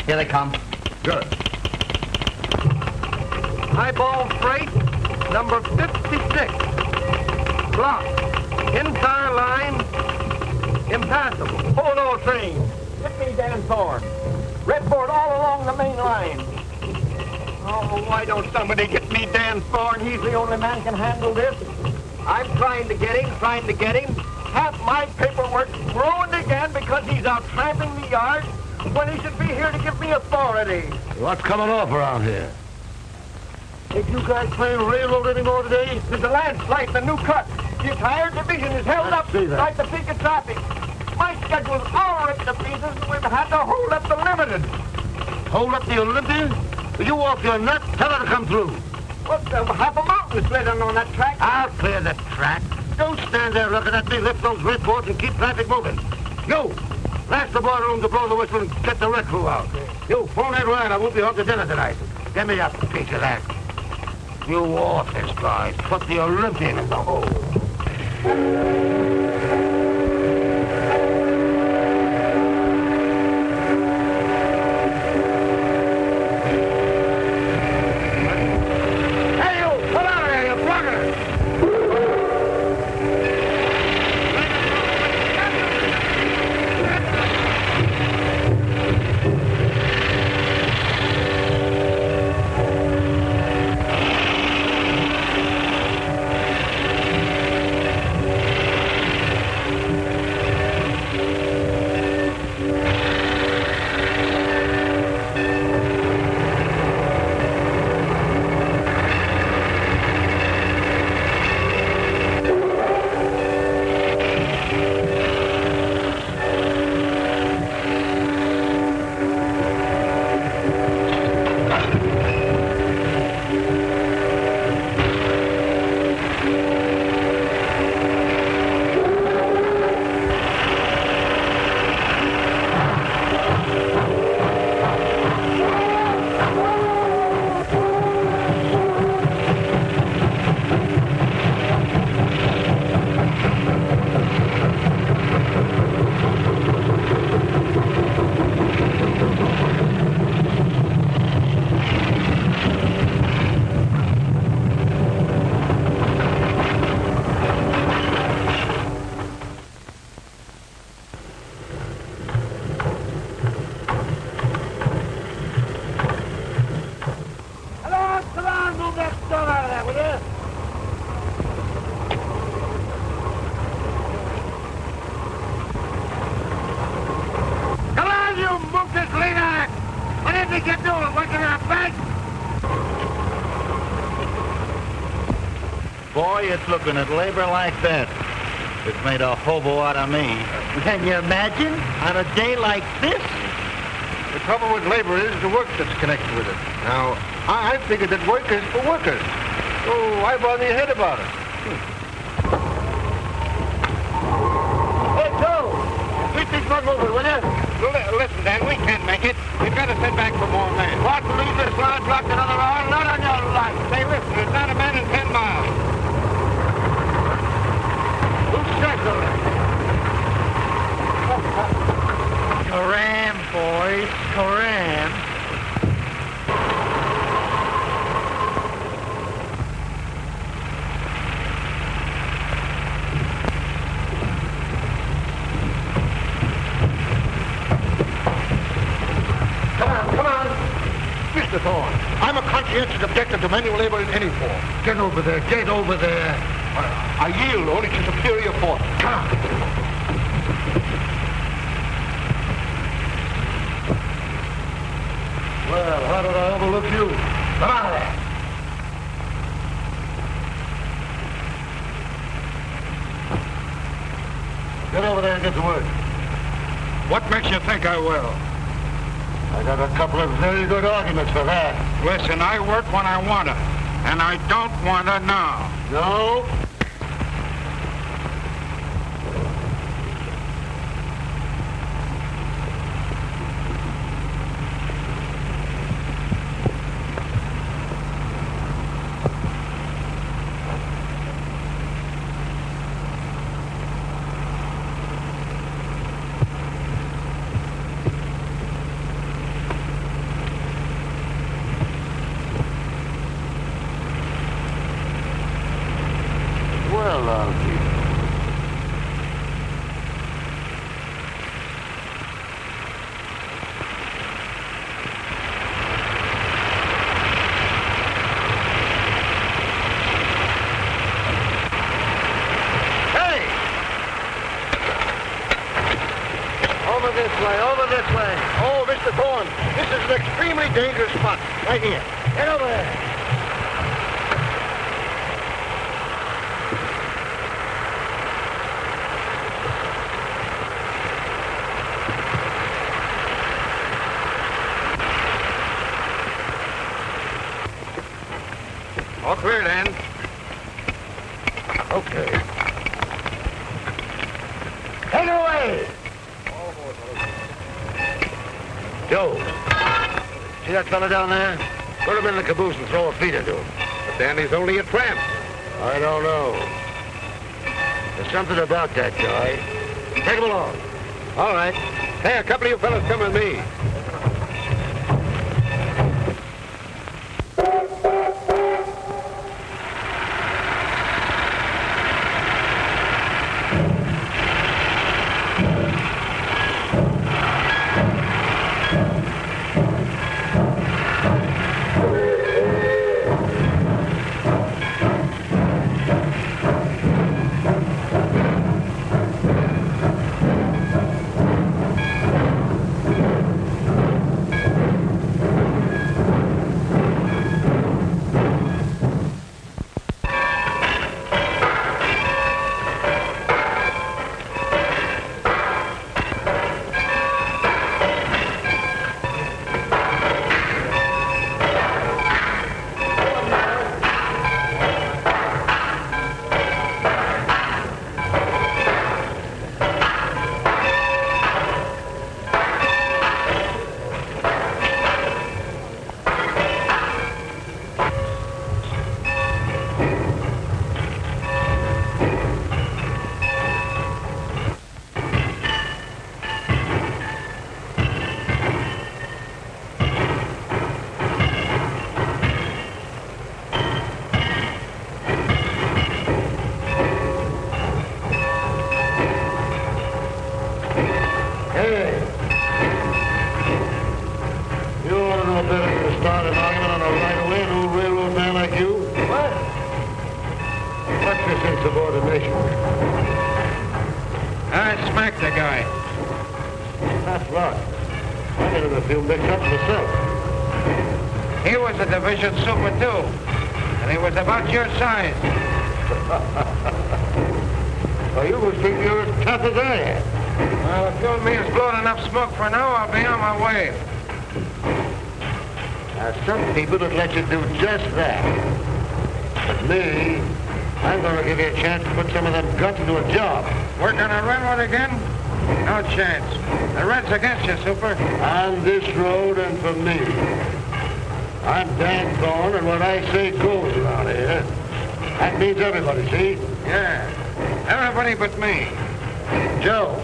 Here they come. Good. Highball freight, number 56. Blocked. Entire line, impassable. Hold on, train. Get me Dan Thorn. Red board all along the main line. Oh, why don't somebody get me Dan Thorn? He's the only man can handle this. I'm trying to get him. Half my paperwork's ruined again because he's out tramping the yard when he should be here to give me authority. What's coming off around here? Ain't you guys playing railroad anymore today? There's a landslide, the new cut. The entire division is held up like the peak of traffic. My schedule's all ripped to pieces, and we've had to hold up the limited. Hold up the Olympian? Will you off your nut? Tell her to come through. What, half a mountain sliding on that track? I'll clear the track. Don't stand there looking at me. Lift those red boards and keep traffic moving. You, blast the boiler room to blow the whistle and get the wreck crew out. You, phone that line. I won't be home to dinner tonight. Give me a piece of that. You office guys, put the Olympian in the hole. Boy, it's looking at labor like that. It's made a hobo out of me. Can you imagine? On a day like this? The trouble with labor is the work that's connected with it. Now, I figured that work is for workers. So why bother your head about it? Hey, Joe! Keep this one moving, will you? Listen, Dan, we can't make it. We've got to sit back for more men. What, leave this line blocked another hour? Not on your life. Say, listen, there's not a man in 10 miles. Karam, boys, Karam. Come on. Mr. Thorn, I'm a conscientious objector to manual labor in any form. Get over there. I yield only to superior force. Come on. Well, how did I overlook you? Come on there. Get over there and get to work. What makes you think I will? I got a couple of very good arguments for that. Listen, I work when I want to, and I don't want to now. No? this way, over this way. Oh, Mr. Thorn, this is an extremely dangerous spot. Right here. Get over there. All clear, Dan. Okay. Take it away! Joe, see that fella down there? Put him in the caboose and throw a feed into him. But Danny's only a tramp. I don't know. There's something about that guy. Take him along. All right. Hey, a couple of you fellas come with me. Insubordination. I smacked the guy. That's right. I get in a few mix-ups myself. He was a division super, too. And he was about your size. Well, you must think you're as tough as I am. Well, if you'll me has blown enough smoke for now, I'll be on my way. Now, some people would let you do just that. But me, I'm going to give you a chance to put some of them guts into a job. Work on a railroad again? No chance. The Red's against you, Super. On this road and for me. I'm Dan Thorn, and what I say goes around here. That means everybody, see? Yeah. Everybody but me. Joe.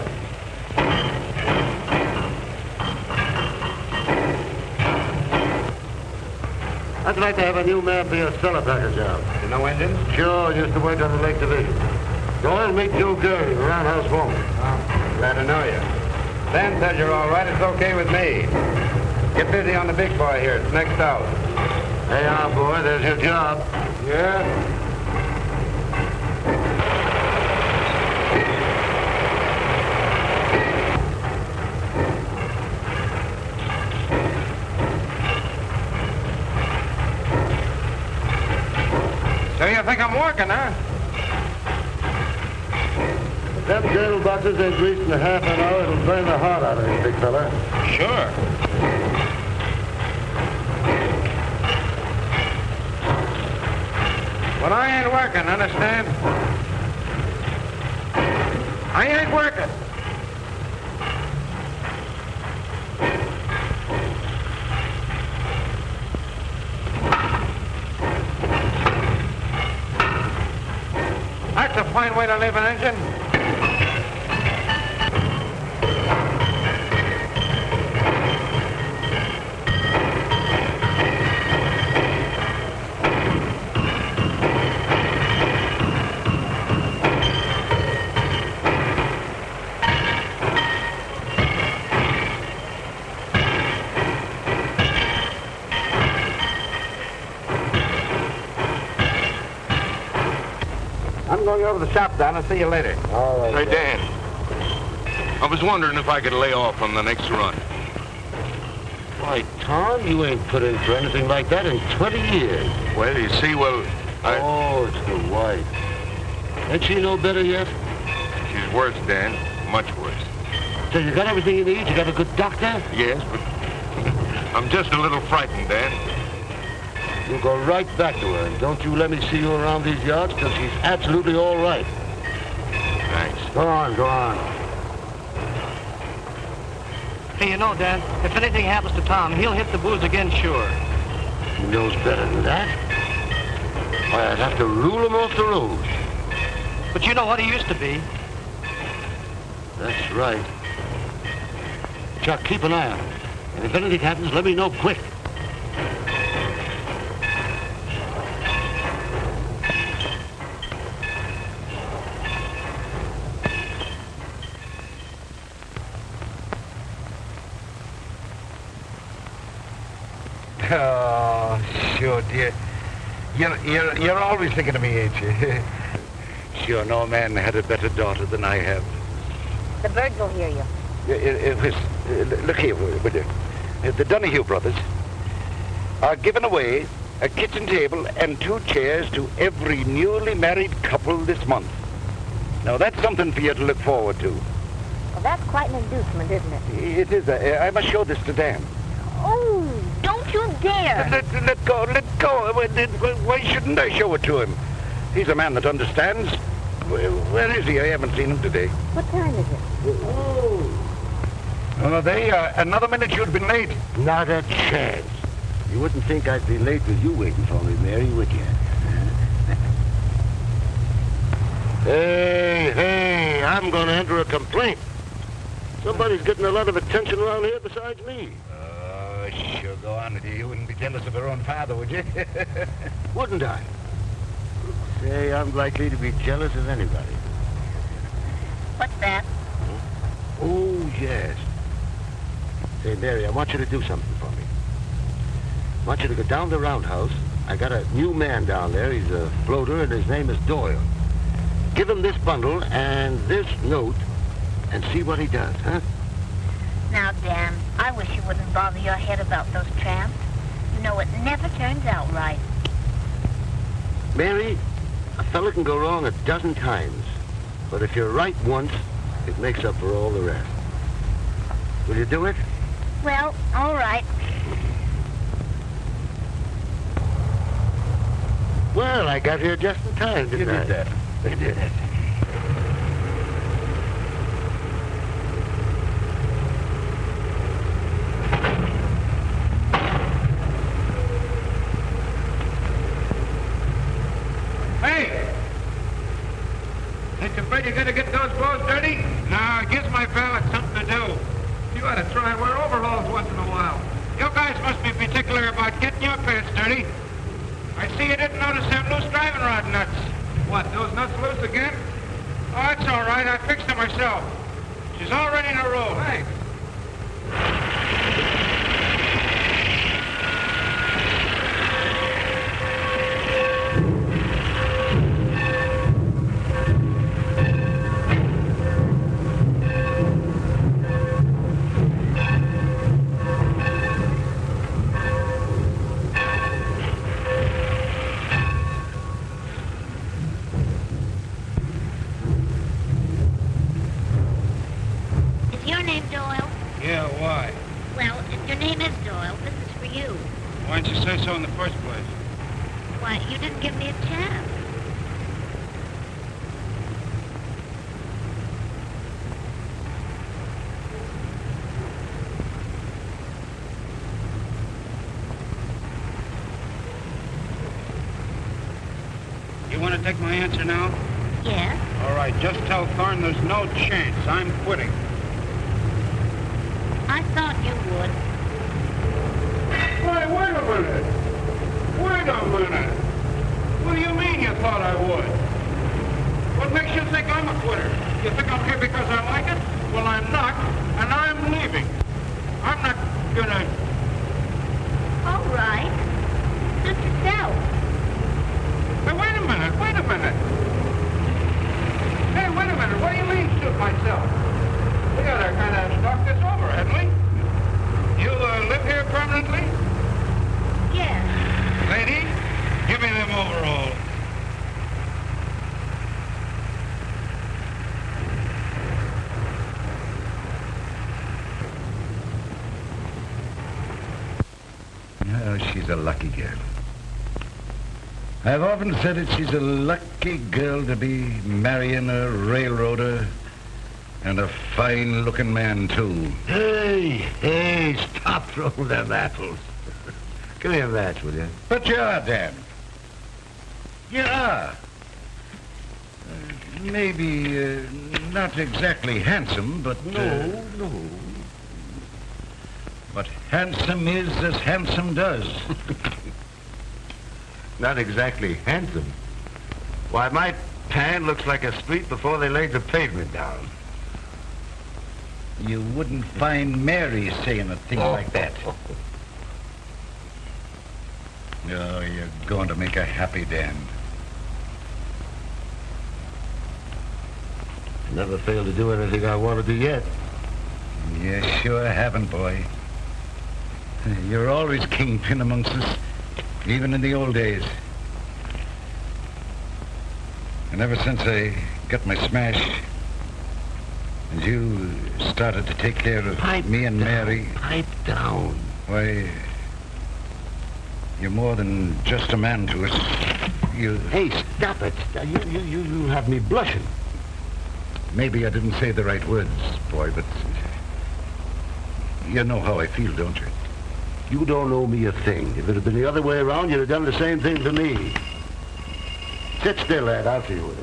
I'd like to have a new man for your cellar packer job. You know engines? Sure, just to work on the Lake Division. Doyle, meet Joe Gary, the roundhouse foreman. Oh, glad to know you. Dan said you're all right. It's okay with me. Get busy on the big boy here. It's next out. Hey, boy, there's your job. Yeah? So you think I'm working, huh? If them girdle boxes ain't greased in a half an hour, it'll burn the heart out of you, big fella. Sure. But I ain't working, understand? I ain't working. That's a fine way to leave an engine. I'm going over to the shop, Don. I'll see you later. All right. Hey, Dan. I was wondering if I could lay off on the next run. Why, Tom, you ain't put in for anything like that in 20 years. Well, you see, Oh, it's the wife. Ain't she no better yet? She's worse, Dan. Much worse. So you got everything you need? You got a good doctor? Yes, but I'm just a little frightened, Dan. You'll go right back to her, and don't you let me see you around these yards, because she's absolutely all right. Thanks. Go on, go on. Hey, you know, Dan, if anything happens to Tom, he'll hit the booze again, sure. He knows better than that. Why, I'd have to rule him off the road. But you know what he used to be. That's right. Chuck, keep an eye on him. And if anything happens, let me know quick. Oh, sure, dear. You're always thinking of me, ain't you? Sure, no man had a better daughter than I have. The birds will hear you. Look here, will you? The Donahue brothers are giving away a kitchen table and 2 chairs to every newly married couple this month. Now, that's something for you to look forward to. Well, that's quite an inducement, isn't it? It is. I must show this to Dan. Oh, don't you dare. Let go. Why shouldn't I show it to him? He's a man that understands. Where is he? I haven't seen him today. What time is it? Another minute you'd been late. Not a chance. You wouldn't think I'd be late with you waiting for me, Mary, would you? Hey, I'm going to enter a complaint. Somebody's getting a lot of attention around here besides me. Oh, sure, go on. You wouldn't be jealous of your own father, would you? Wouldn't I? Say, I'm likely to be jealous of anybody. What's that? Oh, yes. Say, Mary, I want you to do something for me. I want you to go down the roundhouse. I got a new man down there. He's a floater, and his name is Doyle. Give him this bundle and this note and see what he does, huh? Now, Dan, I wish you wouldn't bother your head about those tramps. You know, it never turns out right. Mary, a fella can go wrong 12 times. But if you're right once, it makes up for all the rest. Will you do it? Well, all right. Well, I got here just in time, didn't I? You did that. I did it. Hey! Ain't you afraid you're going to get those clothes dirty? No, it gives my valet something to do. You ought to try and wear overalls once in a while. You guys must be particular about getting your pants dirty. I see you didn't notice them loose driving rod nuts. What, those nuts loose again? Oh, it's all right. I fixed them myself. She's already in a row. Thanks. Is your name Doyle? Yeah, why? Well, if your name is Doyle, this is for you. Why didn't you say so in the first place? Why, you didn't give me a chance. You want to take my answer now? Yes? All right, just tell Thorn there's no chance. I'm quitting. I thought you would. Wait a minute. Wait a minute. What do you mean you thought I would? What makes you think I'm a quitter? You think I'm here because I like it? Well, I'm not, and I'm leaving. I'm not gonna... All right. Suit yourself. Hey, wait a minute. Hey, wait a minute. What do you mean, shoot myself? We got friendly? Yes. Lady, give me them overalls. Oh, she's a lucky girl. I've often said it, she's a lucky girl to be marrying a railroader and a fine-looking man, too. Hey, stop throwing them apples. Give me a match, will you? But you are, Dan. You are. Maybe not exactly handsome, but... No. But handsome is as handsome does. Not exactly handsome. Why, my pan looks like a street before they laid the pavement down. You wouldn't find Mary saying a thing like that. Oh, you're going to make her happy, Dan. Never failed to do anything I wanted to yet. You sure haven't, boy. You're always kingpin amongst us, even in the old days. And ever since I got my smash, and you started to take care of me and Mary... Pipe down. Why, you're more than just a man to us. You... Hey, stop it. You have me blushing. Maybe I didn't say the right words, boy, but... You know how I feel, don't you? You don't owe me a thing. If it had been the other way around, you'd have done the same thing to me. Sit still, lad. I'll see you with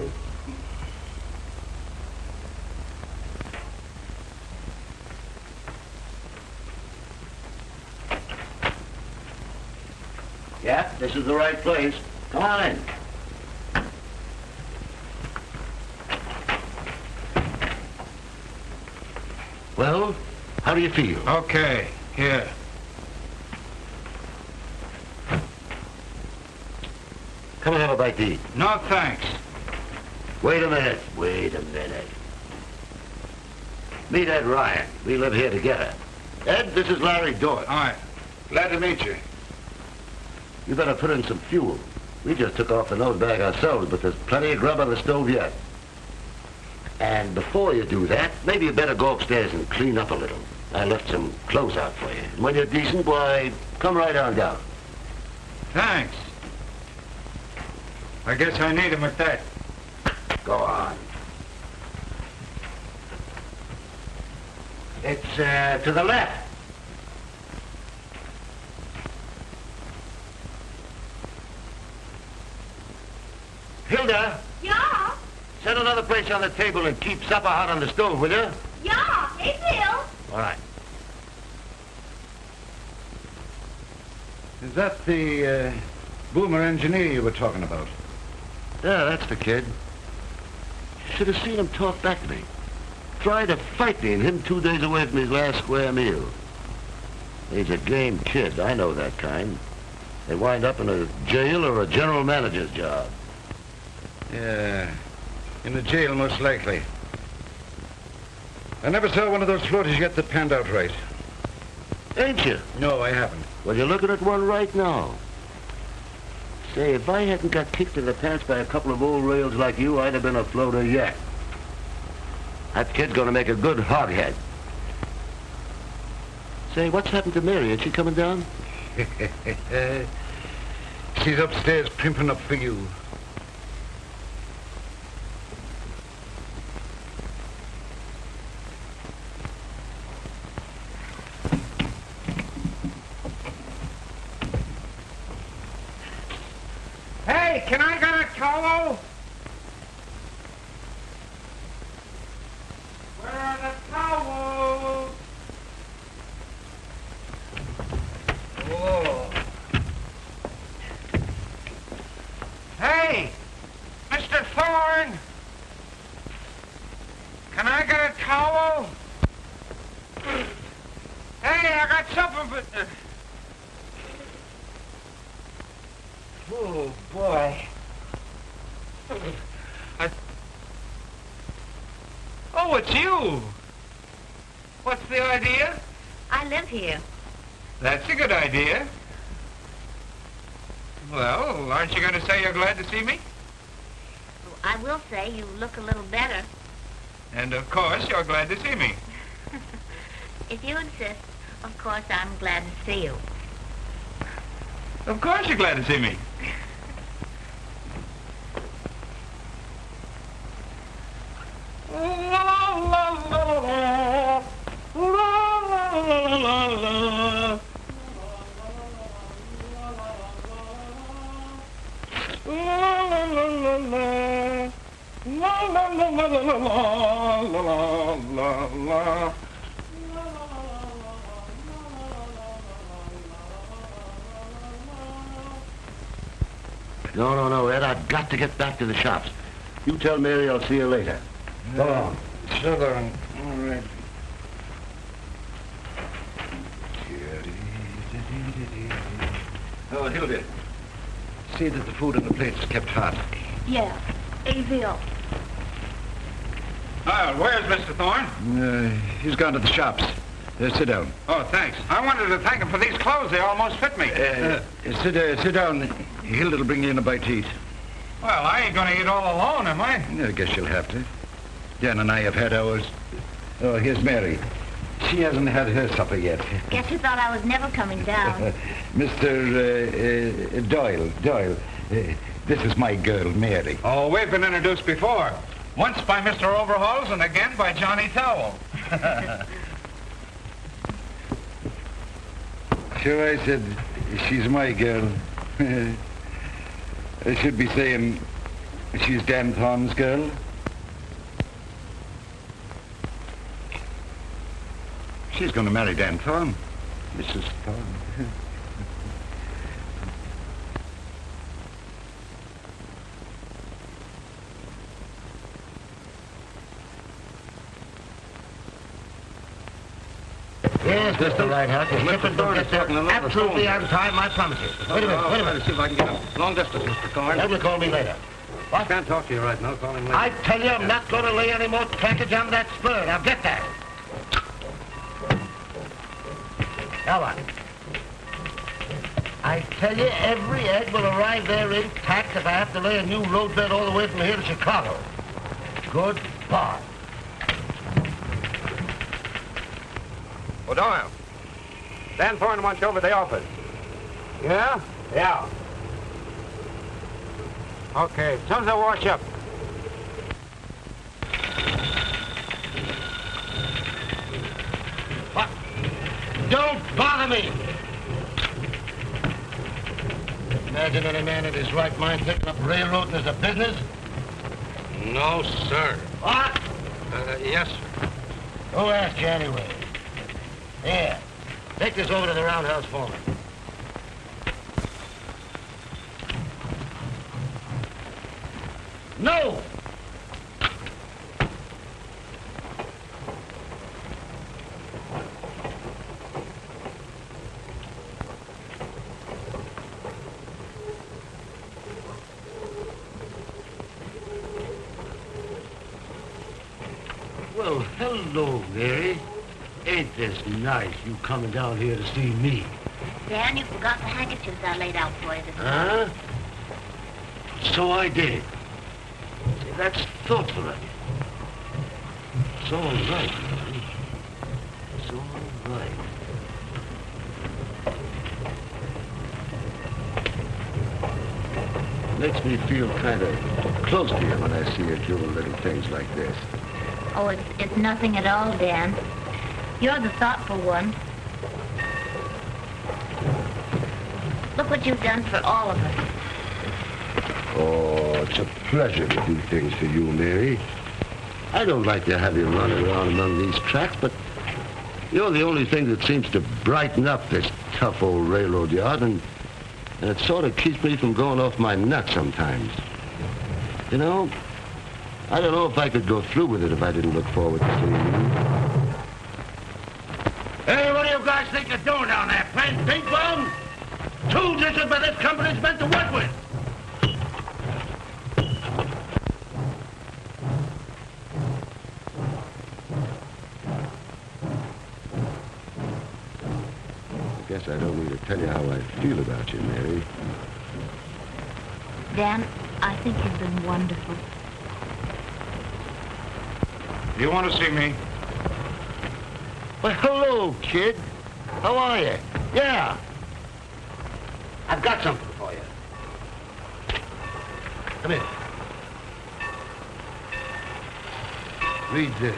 it. Yeah, this is the right place. Come on in. Well, how do you feel? Okay, here. Come and have a bite to eat. No thanks. Wait a minute. Meet Ed Ryan. We live here together. Ed, this is Larry Doyle. All right. Glad to meet you. You better put in some fuel. We just took off the nose bag ourselves, but there's plenty of grub on the stove yet. And before you do that, maybe you better go upstairs and clean up a little. I left some clothes out for you. And when you're decent, why, come right on down. Thanks. I guess I need him at that. Go on. It's to the left. Hilda, Ja, set another place on the table and keep supper hot on the stove, will you? ja, ik wil. All right. Is that the boomer engineer you were talking about? Yeah, that's the kid. Should have seen him talk back to me. Tried to fight me and him 2 days away from his last square meal. He's a game kid. I know that kind. They wind up in a jail or a general manager's job. Yeah, in the jail most likely. I never saw one of those floaters yet that panned out right. Ain't you? No, I haven't. Well, you're looking at one right now. Say, if I hadn't got kicked in the pants by a couple of old rails like you, I'd have been a floater yet. That kid's gonna make a good hoghead. Say, what's happened to Mary? Ain't she coming down? She's upstairs primping up for you. Hey, can I get a towel? Where are the towels? Oh. Hey, Mr. Thorn. Can I get a towel? Hey, I got something but... Oh, boy. Oh, it's you. What's the idea? I live here. That's a good idea. Well, aren't you going to say you're glad to see me? Well, I will say you look a little better. And of course, you're glad to see me. If you insist, of course I'm glad to see you. Of course you're glad to see me. No, Ed, I've got to get back to the shops. You tell Mary I'll see her later. Go on. So long. All right. Oh, Hilda. See that the food on the plates is kept hot. Yeah, I will. Where's Mr. Thorn? He's gone to the shops. Sit down. Oh, thanks. I wanted to thank him for these clothes. They almost fit me. Sit down. Hilda'll bring you in a bite to eat. Well, I ain't going to eat all alone, am I? I guess you'll have to. Dan and I have had ours. Oh, here's Mary. She hasn't had her supper yet. Guess you thought I was never coming down. Mr. Doyle. This is my girl, Mary. Oh, we've been introduced before. Once by Mr. Overalls and again by Johnny Towel. So I said, she's my girl. I should be saying, she's Dan Thorn's girl. She's going to marry Dan Thorn, Mrs. Thorn. Yes, Mr. Lighthouse. Mr. Thorne is talking absolutely on time, I promise you. Wait a minute. See if I can get him. Long distance, Mr. Thorne. Have you call me later. I can't talk to you right now. Call him later. I tell you, I'm not going to lay any more trackage on that spur. Now get that. Now what? I tell you, every egg will arrive there intact if I have to lay a new roadbed all the way from here to Chicago. Goodbye. Doyle. Dan Thorn wants you over at the office. Yeah? Yeah. Okay, as soon as I wash up. What? Don't bother me! Imagine any man in his right mind picking up railroading as a business? No, sir. What? Yes, sir. Who asked you anyway? Here, take this over to the roundhouse foreman. No! Well, hello, Mary. Ain't this nice, you coming down here to see me? Dan, you forgot the handkerchiefs I laid out for you this Huh? morning. So I did. See, that's thoughtful of you. It's all right, honey. It's all right. Makes me feel kind of close to you when I see you doing little things like this. Oh, it's nothing at all, Dan. You're the thoughtful one. Look what you've done for all of us. Oh, it's a pleasure to do things for you, Mary. I don't like to have you running around among these tracks, but you're the only thing that seems to brighten up this tough old railroad yard, and it sort of keeps me from going off my nut sometimes. You know, I don't know if I could go through with it if I didn't look forward to seeing you. Hey, what do you guys think you're doing down there? Playing ping pong? Tools isn't what this company's meant to work with. Guess I don't need to tell you how I feel about you, Mary. Dan, I think you've been wonderful. You want to see me? Well, hello, kid. How are you? Yeah. I've got something for you. Come here. Read this.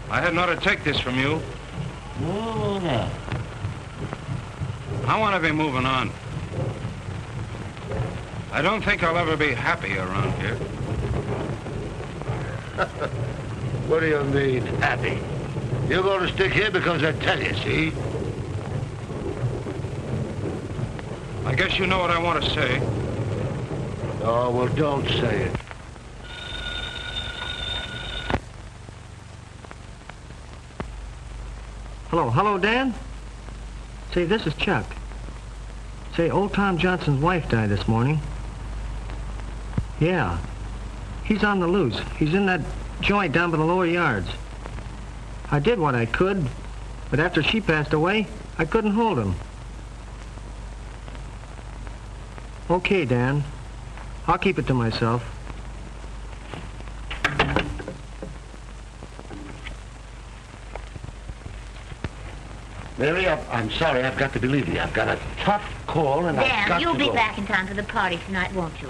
I hadn't ought to take this from you. No. I want to be moving on. I don't think I'll ever be happy around here. What do you mean, happy? You're going to stick here because I tell you, see? I guess you know what I want to say. Oh, well, don't say it. Hello, Dan? Say, this is Chuck. Say, old Tom Johnson's wife died this morning. Yeah. He's on the loose. He's in that joint down by the lower yards. I did what I could, but after she passed away, I couldn't hold him. Okay, Dan. I'll keep it to myself. Mary, I'm sorry. I've got to be leaving you. I've got a tough call, and I've got Dan, to you'll be go. back in time for the party tonight, won't you?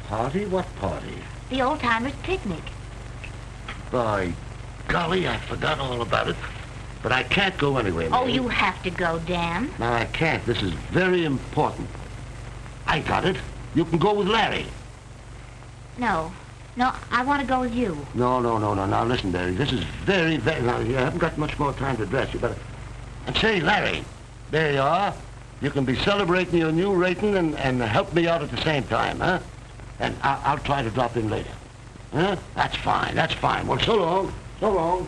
Party? What party? The old-timers' picnic. By golly, I forgot all about it. But I can't go anywhere, Mary. Oh, you have to go, Dan. No, I can't. This is very important. I got it. You can go with Larry. No, I want to go with you. No. Now, listen, Mary. This is very... Now, you haven't got much more time to dress. You better... And say, Larry, there you are. You can be celebrating your new rating and help me out at the same time, huh? And I'll try to drop in later. Huh? That's fine. Well, so long.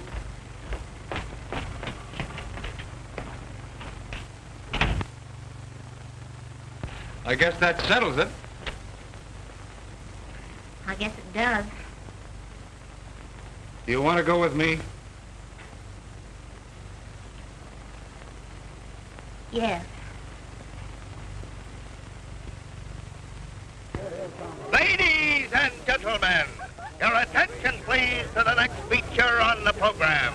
I guess that settles it. I guess it does. Do you want to go with me? Yes. Ladies and gentlemen, your attention please to the next feature on the program.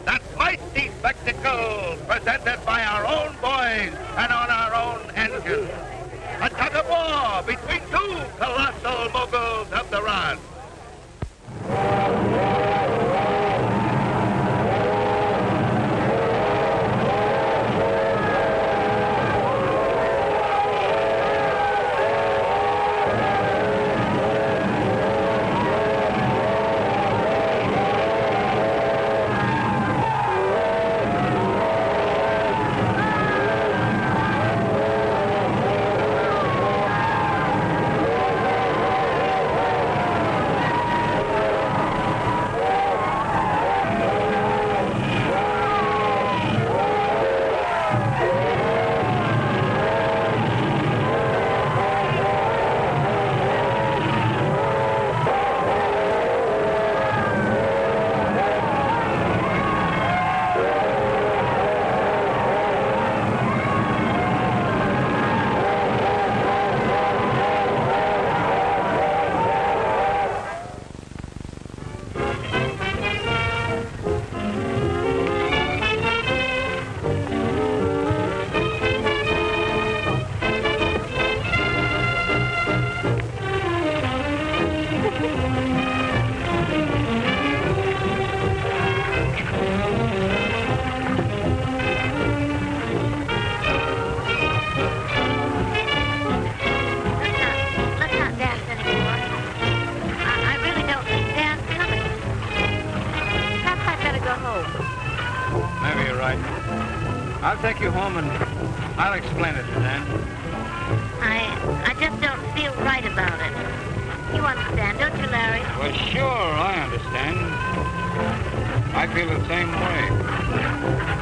That mighty spectacle presented by our own boys and on our own engine. A tug of war between two colossal moguls of the rod. I'll take you home and I'll explain it to Dan. I just don't feel right about it. You understand, don't you, Larry? Well, sure, I understand. I feel the same way.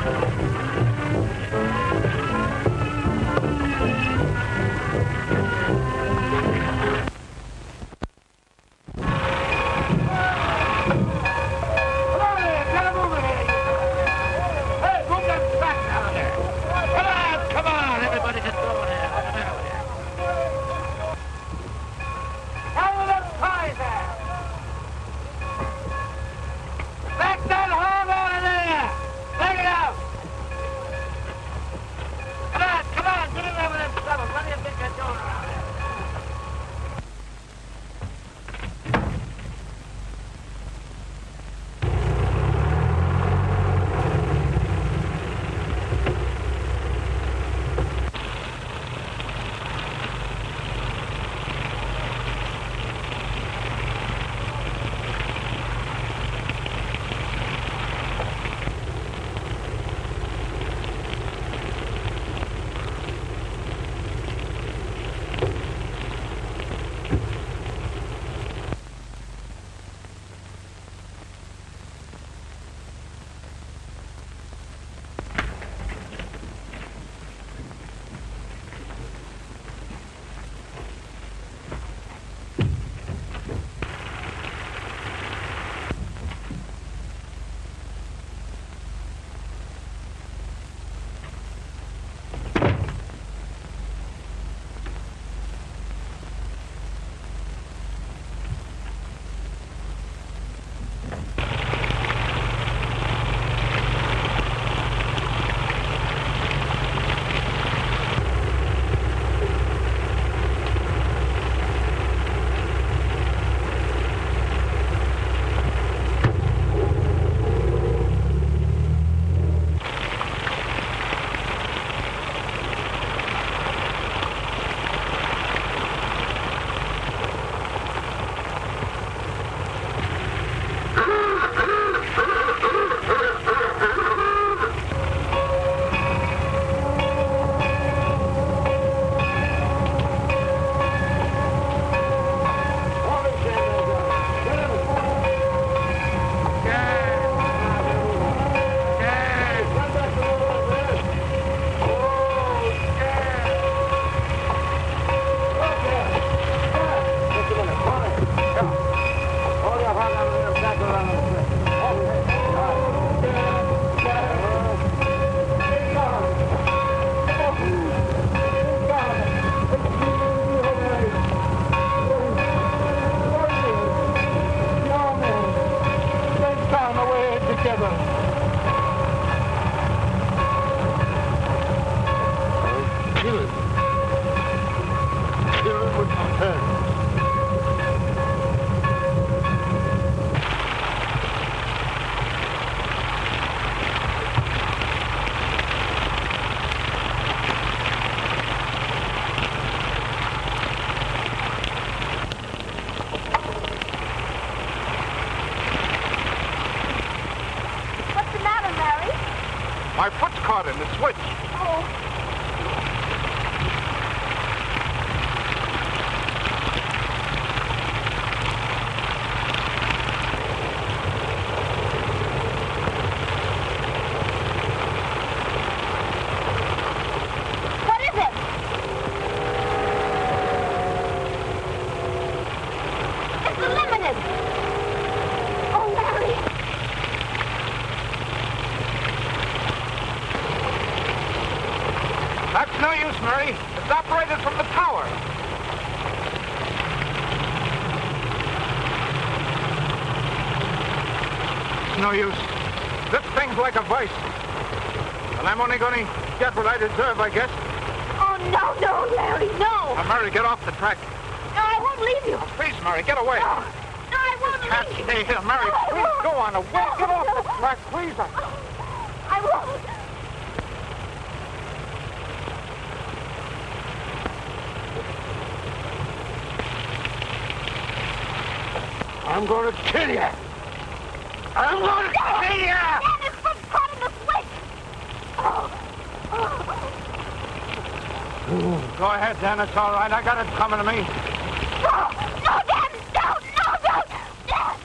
My foot's caught in the switch. Oh. What is it? It's the limited. Oh, Larry. That's no use, Mary. It's operated from the tower. It's no use. This thing's like a vice. And I'm only going to get what I deserve, I guess. Oh, no, Larry, no. Now, Mary, get off the track. No, I won't leave you. Oh, please, Mary, get away. No, I won't Can't leave you. stay here, Mary. No, I Please won't. go on away. Get off the track, please. I won't. I'm going to kill you. I'm going to kill you. Dan, it's from caught in the switch. Go ahead, Dan. It's all right. I got it coming to me. No, Dan, don't, Dan.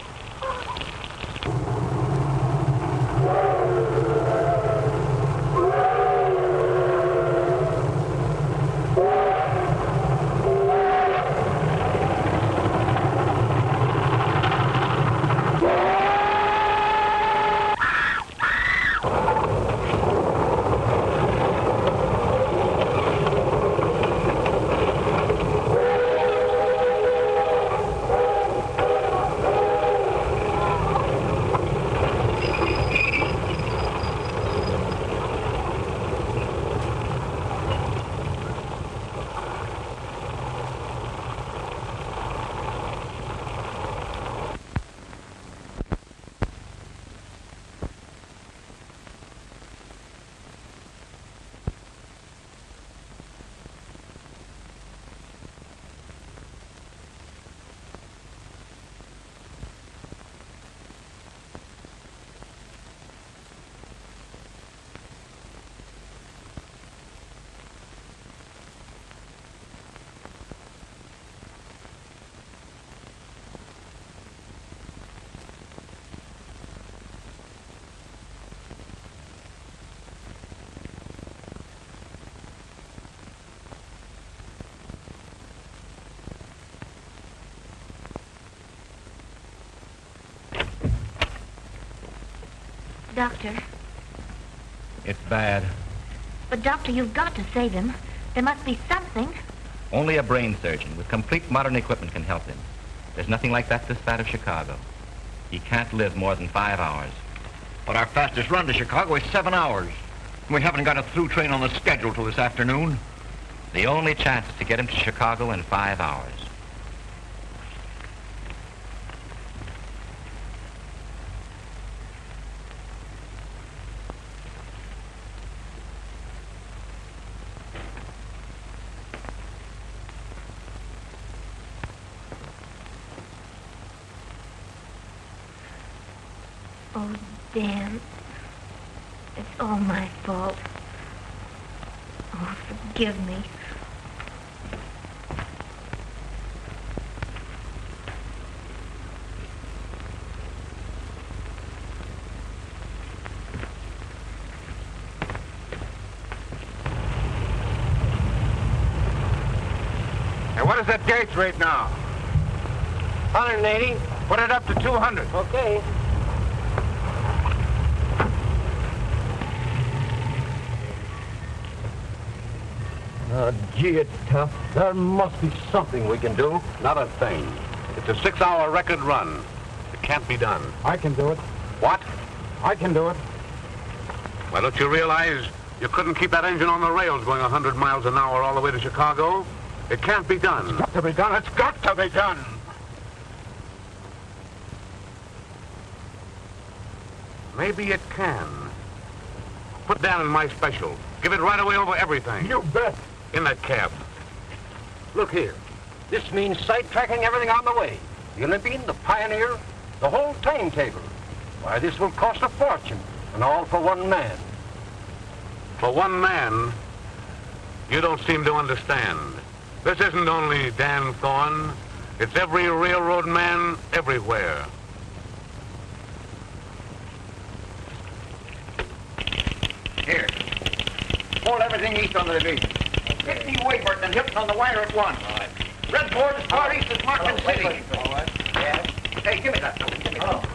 Doctor. It's bad. But, Doctor, you've got to save him. There must be something. Only a brain surgeon with complete modern equipment can help him. There's nothing like that this side of Chicago. He can't live more than 5 hours. But our fastest run to Chicago is 7 hours. We haven't got a through train on the schedule till this afternoon. The only chance to get him to Chicago in 5 hours. Oh, Dan. It's all my fault. Oh, forgive me. Hey, what is that gauge rate now? 180. Put it up to 200. Okay. Gee, it's tough. There must be something we can do. Not a thing. It's a 6-hour record run. It can't be done. I can do it. What? I can do it. Why, don't you realize you couldn't keep that engine on the rails going 100 miles an hour all the way to Chicago? It can't be done. It's got to be done. It's got to be done. Maybe it can. Put down in my special. Give it right away over everything. You bet. In that cab. Look here. This means sidetracking everything on the way. The Olympian, the Pioneer, the whole timetable. Why, this will cost a fortune, and all for one man. For one man, you don't seem to understand. This isn't only Dan Thorn. It's every railroad man everywhere. Here. Hold everything east on the division. 50 Wayford and Hilton on the wire at once. All right. Red board is far east of Martin City. All right. Yeah. Hey, give me that. Give me that.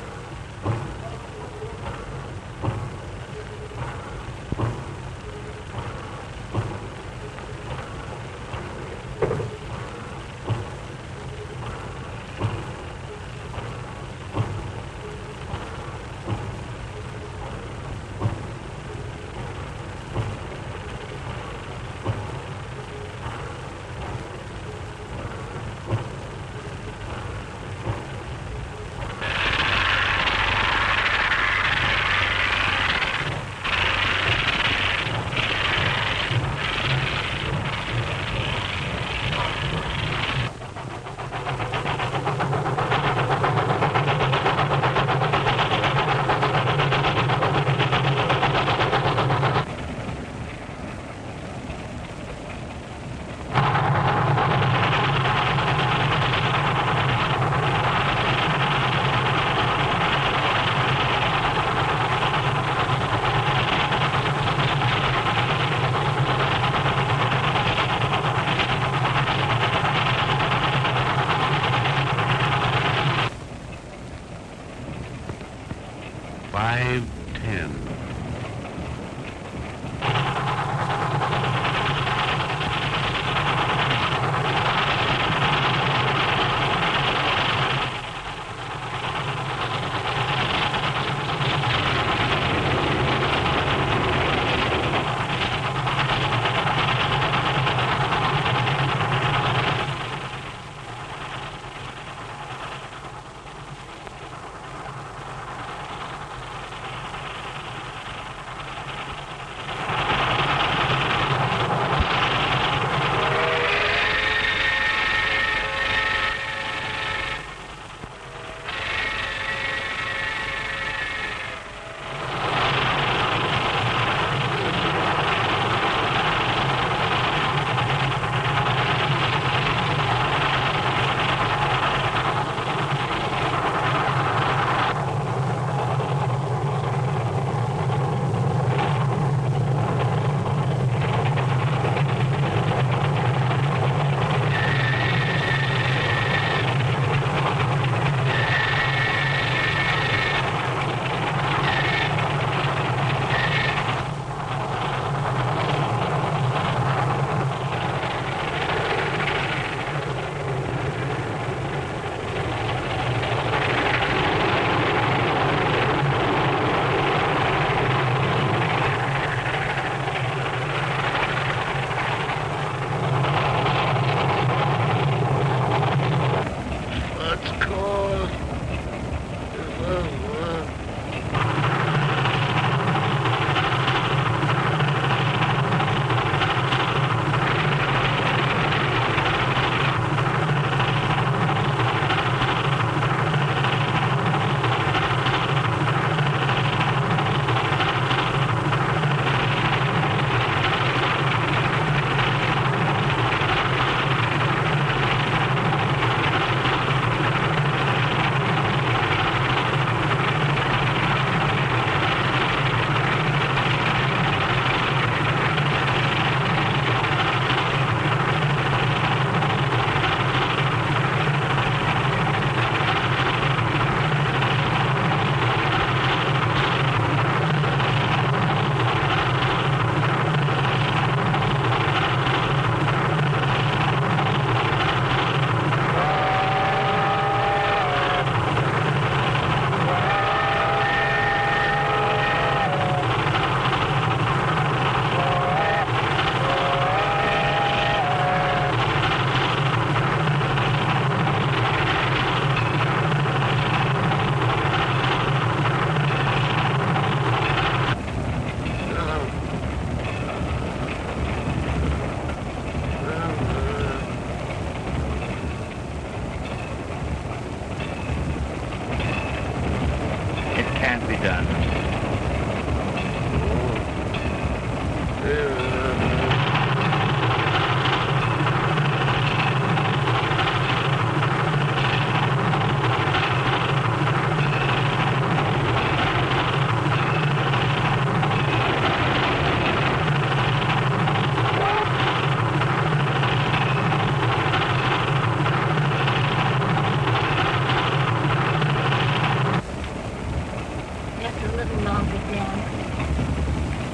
Just a little longer, Dan.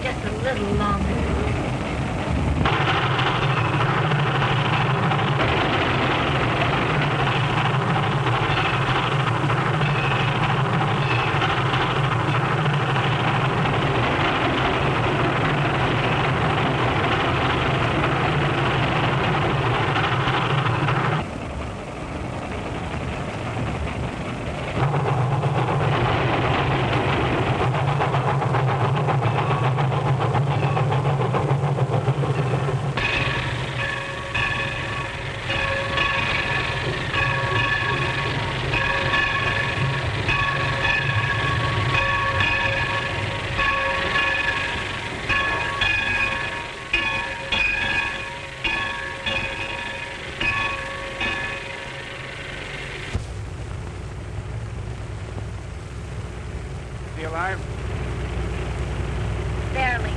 Just a little longer. Alive? Barely.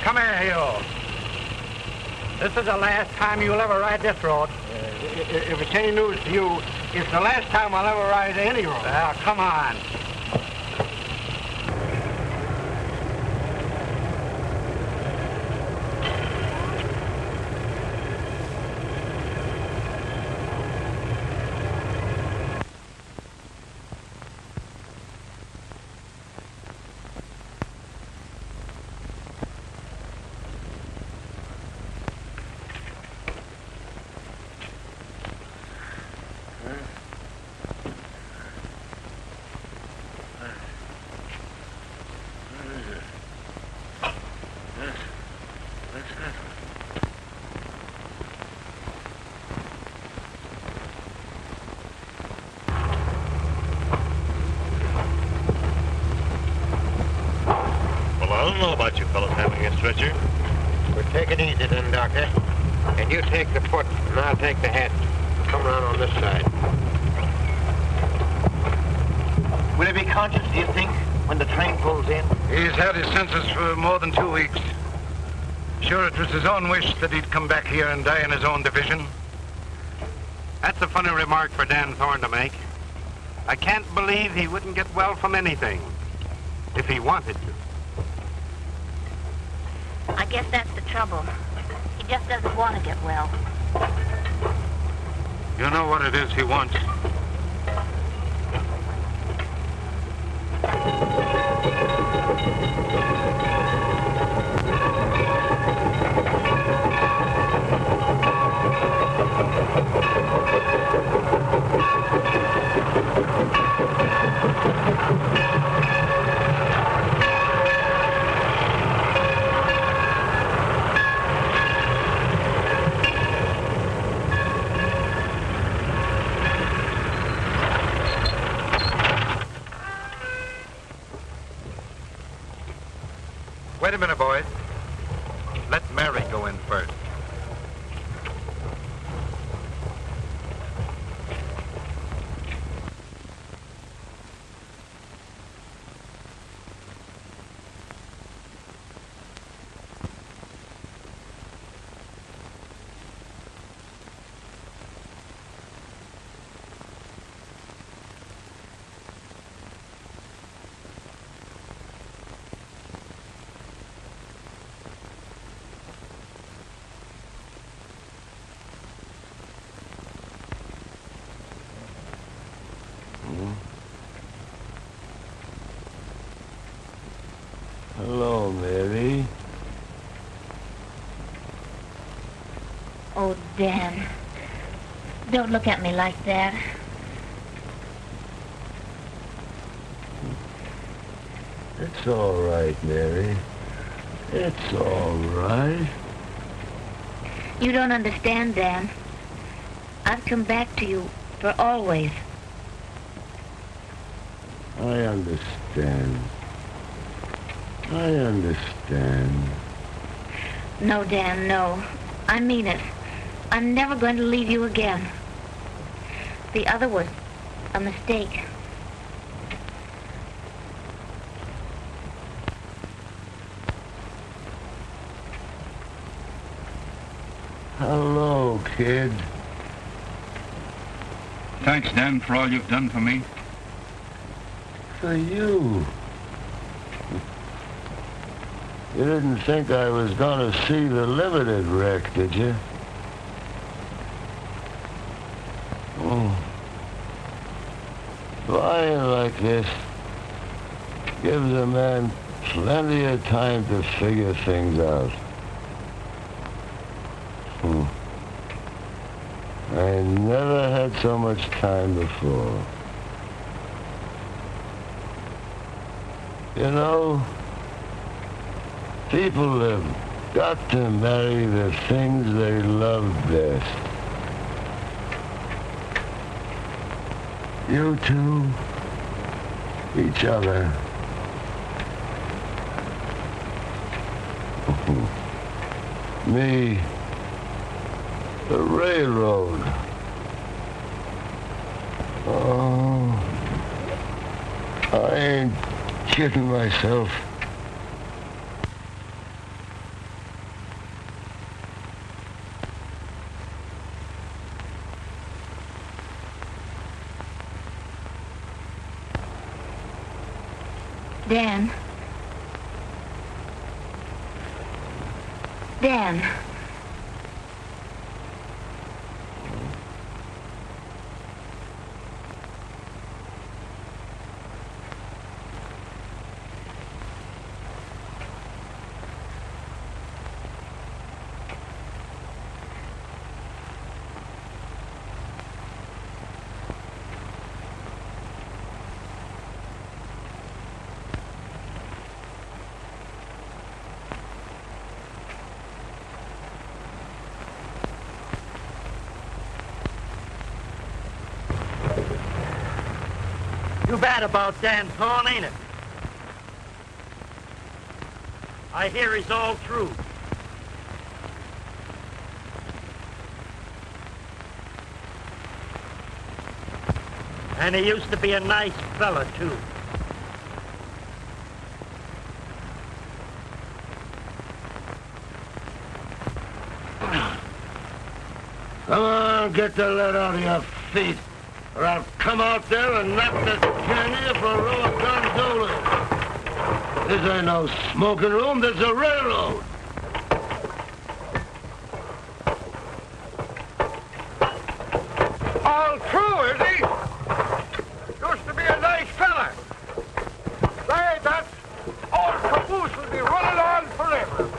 Come here, you. This is the last time you'll ever ride this road. If it's any news to you, it's the last time I'll ever ride any road. Now, come on. I don't know about you fellas having a stretcher. We're taking it easy then, Doctor. And you take the foot, and I'll take the head. Come around on this side. Will he be conscious, do you think, when the train pulls in? He's had his senses for more than 2 weeks. Sure, it was his own wish that he'd come back here and die in his own division. That's a funny remark for Dan Thorn to make. I can't believe he wouldn't get well from anything, if he wanted to. I guess that's the trouble. He just doesn't want to get well. You know what it is he wants. Wait a minute, boys. Let Mary go in first. Hello, Mary. Oh, Dan. Don't look at me like that. It's all right, Mary. It's all right. You don't understand, Dan. I've come back to you for always. I understand. I understand. No, Dan, no. I mean it. I'm never going to leave you again. The other was a mistake. Hello, kid. Thanks, Dan, for all you've done for me. For you. You didn't think I was going to see the limited wreck, did you? Oh. Flying like this gives a man plenty of time to figure things out. I never had so much time before. You know, people have got to marry the things they love best. You two, each other. Me, the railroad. Oh, I ain't kidding myself. Dan. Dan. Too bad about Dan Thorn, ain't it? I hear he's all through. And he used to be a nice fella, too. Come on, get the lead out of your feet, or I'll come out there and knock the can of you for a row of gun dooley. This ain't no smoking room, this is a railroad. All true, is he? Used to be a nice fella. Say, that old caboose will be running on forever.